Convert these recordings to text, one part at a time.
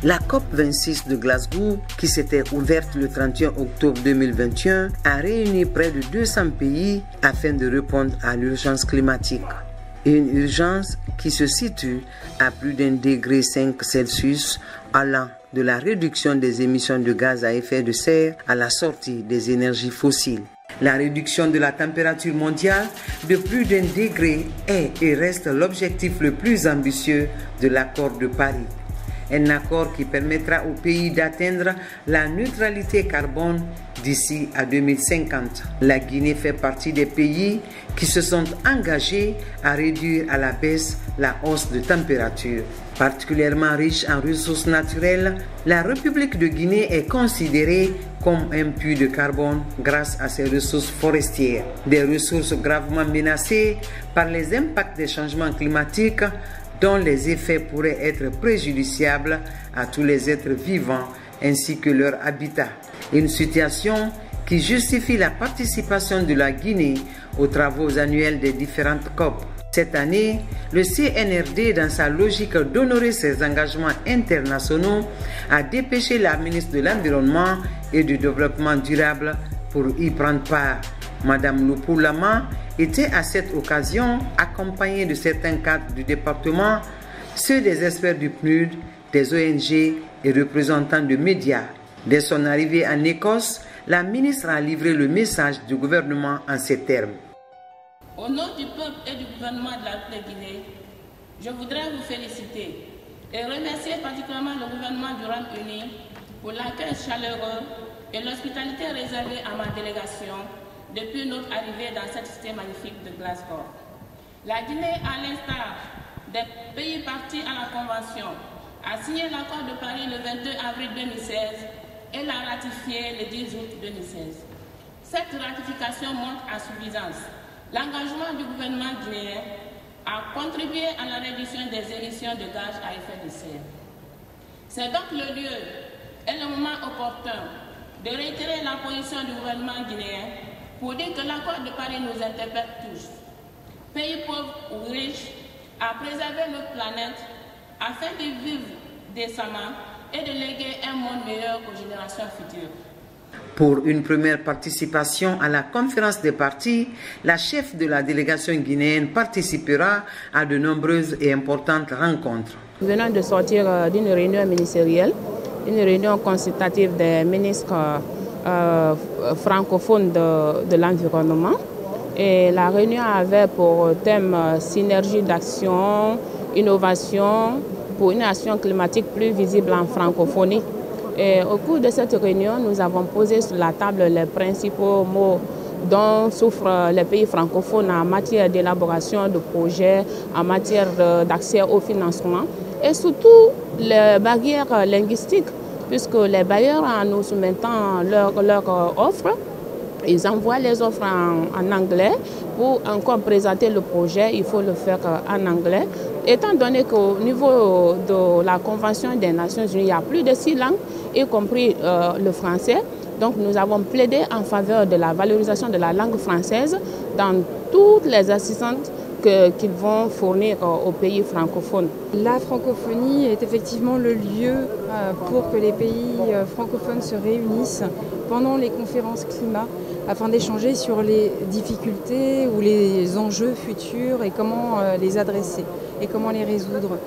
La COP26 de Glasgow, qui s'était ouverte le 31 octobre 2021, a réuni près de 200 pays afin de répondre à l'urgence climatique. Une urgence qui se situe à plus d'1,5 degré Celsius, allant de la réduction des émissions de gaz à effet de serre à la sortie des énergies fossiles. La réduction de la température mondiale de plus d'1 degré est et reste l'objectif le plus ambitieux de l'accord de Paris. Un accord qui permettra au pays d'atteindre la neutralité carbone d'ici à 2050. La Guinée fait partie des pays qui se sont engagés à réduire à la baisse la hausse de température. Particulièrement riche en ressources naturelles, la République de Guinée est considérée comme un puits de carbone grâce à ses ressources forestières. Des ressources gravement menacées par les impacts des changements climatiques dont les effets pourraient être préjudiciables à tous les êtres vivants ainsi que leur habitat. Une situation qui justifie la participation de la Guinée aux travaux annuels des différentes COP. Cette année, le CNRD, dans sa logique d'honorer ses engagements internationaux, a dépêché la ministre de l'Environnement et du Développement durable pour y prendre part. Madame Lupou Lama était à cette occasion accompagnée de certains cadres du département, ceux des experts du PNUD, des ONG et représentants de médias. Dès son arrivée en Écosse, la ministre a livré le message du gouvernement en ces termes. Au nom du peuple et du gouvernement de la Guinée, je voudrais vous féliciter et remercier particulièrement le gouvernement du Royaume-Uni pour l'accueil chaleureux et l'hospitalité réservée à ma délégation depuis notre arrivée dans cette cité magnifique de Glasgow. La Guinée, à l'instar des pays partis à la Convention, a signé l'accord de Paris le 22 avril 2016 et l'a ratifié le 10 août 2016. Cette ratification montre à suffisance l'engagement du gouvernement guinéen à contribuer à la réduction des émissions de gaz à effet de serre. C'est donc le lieu et le moment opportun de réitérer la position du gouvernement guinéen pour dire que l'accord de Paris nous interpelle tous, pays pauvres ou riches, à préserver notre planète afin de vivre décemment et de léguer un monde meilleur aux générations futures. Pour une première participation à la conférence des partis, la chef de la délégation guinéenne participera à de nombreuses et importantes rencontres. Nous venons de sortir d'une réunion ministérielle, une réunion consultative des ministres francophones de l'environnement. Et la réunion avait pour thème synergie d'action, innovation pour une action climatique plus visible en francophonie. Et au cours de cette réunion, nous avons posé sur la table les principaux mots dont souffrent les pays francophones en matière d'élaboration de projets, en matière d'accès au financement et surtout les barrières linguistiques, puisque les bailleurs, en nous soumettant leurs offres, ils envoient les offres en anglais. Pour encore présenter le projet, il faut le faire en anglais. Étant donné qu'au niveau de la Convention des Nations Unies, il y a plus de 6 langues, y compris le français. Donc nous avons plaidé en faveur de la valorisation de la langue française dans toutes les assistantes qu'ils vont fournir aux pays francophones. La francophonie est effectivement le lieu pour que les pays francophones se réunissent pendant les conférences climat afin d'échanger sur les difficultés ou les enjeux futurs et comment les adresser et comment les résoudre.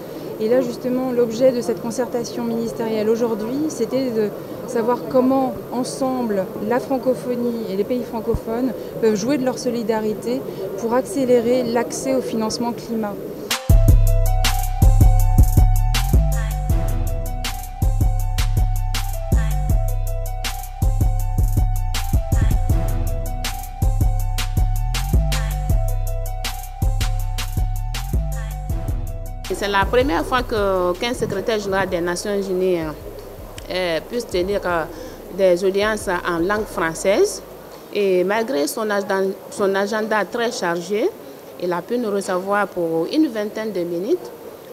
Et là, justement, l'objet de cette concertation ministérielle aujourd'hui, c'était de savoir comment, ensemble, la francophonie et les pays francophones peuvent jouer de leur solidarité pour accélérer l'accès au financement climat. C'est la première fois qu'un secrétaire général des Nations Unies puisse tenir des audiences en langue française. Et malgré son agenda très chargé, il a pu nous recevoir pour une vingtaine de minutes.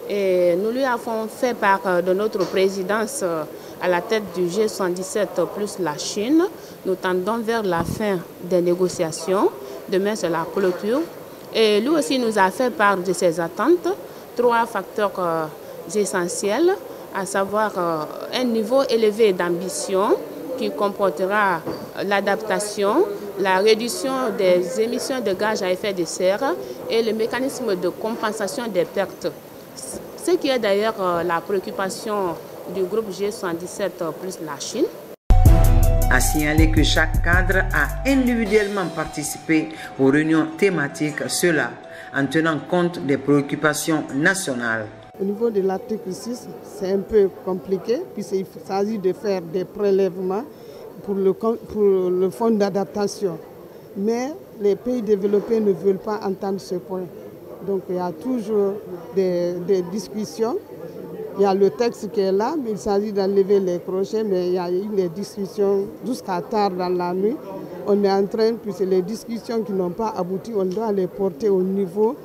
Et nous lui avons fait part de notre présidence à la tête du G77 plus la Chine. Nous tendons vers la fin des négociations. Demain, c'est la clôture. Et lui aussi nous a fait part de ses attentes. 3 facteurs essentiels, à savoir un niveau élevé d'ambition qui comportera l'adaptation, la réduction des émissions de gaz à effet de serre et le mécanisme de compensation des pertes. Ce qui est d'ailleurs la préoccupation du groupe G77 plus la Chine. A signaler que chaque cadre a individuellement participé aux réunions thématiques, cela en tenant compte des préoccupations nationales. Au niveau de l'article 6, c'est un peu compliqué puisqu'il s'agit de faire des prélèvements pour le fonds d'adaptation. Mais les pays développés ne veulent pas entendre ce point. Donc il y a toujours des discussions. Il y a le texte qui est là, mais il s'agit d'enlever les crochets, mais il y a eu des discussions jusqu'à tard dans la nuit. On est en train, puisque les discussions qui n'ont pas abouti, on doit les porter au niveau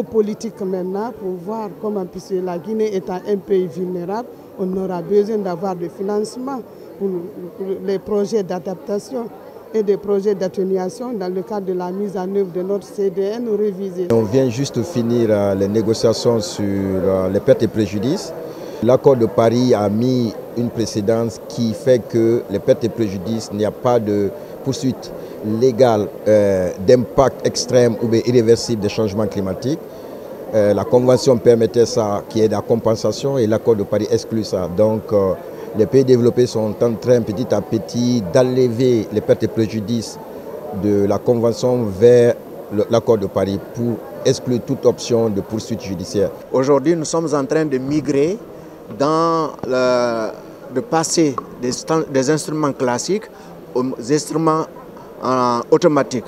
politique maintenant pour voir comment, puisque la Guinée étant un pays vulnérable, on aura besoin d'avoir des financements pour les projets d'adaptation et des projets d'atténuation dans le cadre de la mise en œuvre de notre CDN révisé. On vient juste finir les négociations sur les pertes et préjudices. L'accord de Paris a mis une précédence qui fait que les pertes et préjudices, il n'y a pas de poursuite légale d'impact extrême ou irréversible des changements climatiques. La convention permettait ça, qui est la compensation, et l'accord de Paris exclut ça. Donc les pays développés sont en train petit à petit d'enlever les pertes et préjudices de la convention vers l'accord de Paris pour exclure toute option de poursuite judiciaire. Aujourd'hui, nous sommes en train de migrer de passer des instruments classiques aux instruments automatiques.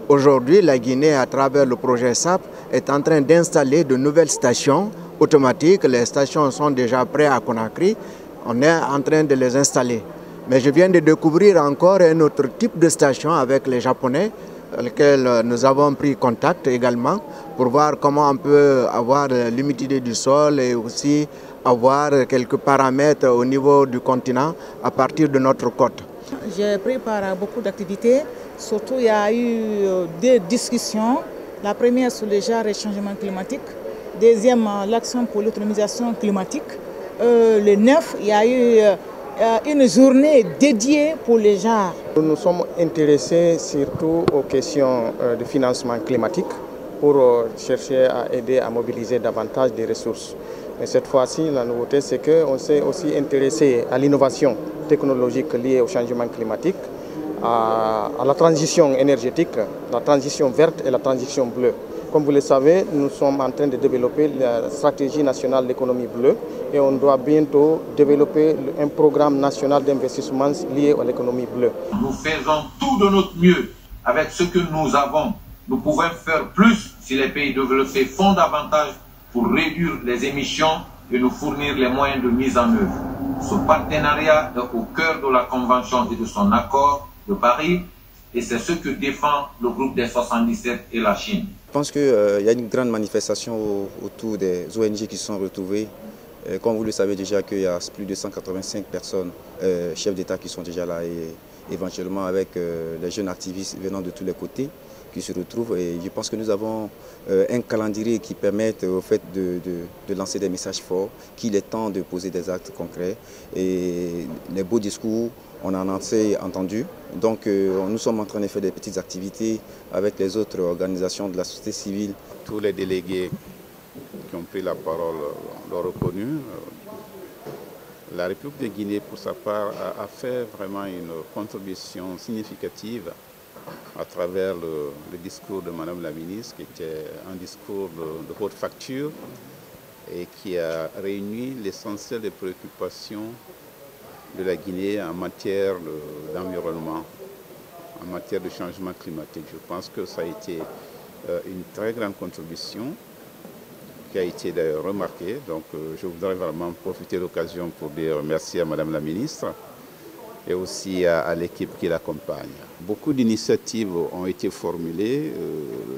Aujourd'hui, la Guinée, à travers le projet SAP, est en train d'installer de nouvelles stations automatiques. Les stations sont déjà prêtes à Conakry. On est en train de les installer. Mais je viens de découvrir encore un autre type de station avec les Japonais, lesquels nous avons pris contact également pour voir comment on peut avoir l'humidité du sol et aussi avoir quelques paramètres au niveau du continent à partir de notre côte. J'ai pris part à beaucoup d'activités, surtout il y a eu deux discussions. La première sur les genres et changements climatiques, deuxième l'action pour l'autonomisation climatique. Le 9, il y a eu une journée dédiée pour les genres. Nous nous sommes intéressés surtout aux questions de financement climatique pour chercher à aider à mobiliser davantage des ressources. Mais cette fois-ci, la nouveauté, c'est qu'on s'est aussi intéressé à l'innovation technologique liée au changement climatique, à la transition énergétique, la transition verte et la transition bleue. Comme vous le savez, nous sommes en train de développer la stratégie nationale d'économie bleue et on doit bientôt développer un programme national d'investissement lié à l'économie bleue. Nous faisons tout de notre mieux avec ce que nous avons. Nous pouvons faire plus si les pays développés font davantage pour réduire les émissions et nous fournir les moyens de mise en œuvre. Ce partenariat est au cœur de la Convention et de son accord de Paris et c'est ce que défend le groupe des 77 et la Chine. Je pense qu'il y a une grande manifestation autour des ONG qui se sont retrouvées. Comme vous le savez déjà qu'il y a plus de 185 personnes, chefs d'État qui sont déjà là et éventuellement avec les jeunes activistes venant de tous les côtés qui se retrouvent. Et je pense que nous avons un calendrier qui permet au fait de lancer des messages forts, qu'il est temps de poser des actes concrets. Et les beaux discours, on en a entendu. Donc nous sommes en train de faire des petites activités avec les autres organisations de la société civile. Tous les délégués qui ont pris la parole l'ont reconnu. La République de Guinée, pour sa part, a fait vraiment une contribution significative à travers le discours de Madame la ministre, qui était un discours de haute facture et qui a réuni l'essentiel des préoccupations de la Guinée en matière d'environnement, en matière de changement climatique. Je pense que ça a été une très grande contribution qui a été d'ailleurs remarquée. Donc je voudrais vraiment profiter de l'occasion pour dire merci à Madame la ministre et aussi à l'équipe qui l'accompagne. Beaucoup d'initiatives ont été formulées.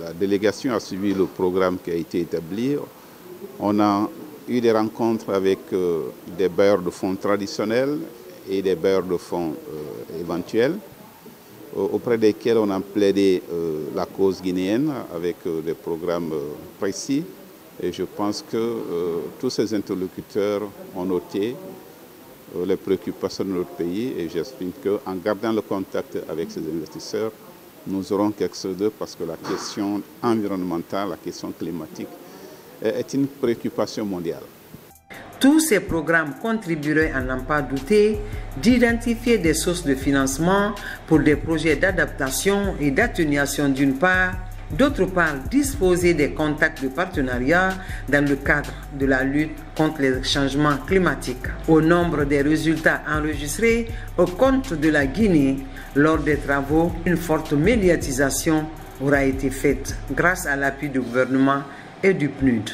La délégation a suivi le programme qui a été établi. On a eu des rencontres avec des bailleurs de fonds traditionnels et des bailleurs de fonds éventuels, auprès desquels on a plaidé la cause guinéenne avec des programmes précis. Et je pense que tous ces interlocuteurs ont noté les préoccupations de notre pays et j'estime qu'en gardant le contact avec ces investisseurs, nous aurons quelque chose d'eux parce que la question environnementale, la question climatique est une préoccupation mondiale. Tous ces programmes contribueraient, à n'en pas douter, d'identifier des sources de financement pour des projets d'adaptation et d'atténuation d'une part, d'autre part disposer des contacts de partenariat dans le cadre de la lutte contre les changements climatiques. Au nombre des résultats enregistrés au compte de la Guinée lors des travaux, une forte médiatisation aura été faite grâce à l'appui du gouvernement et du PNUD.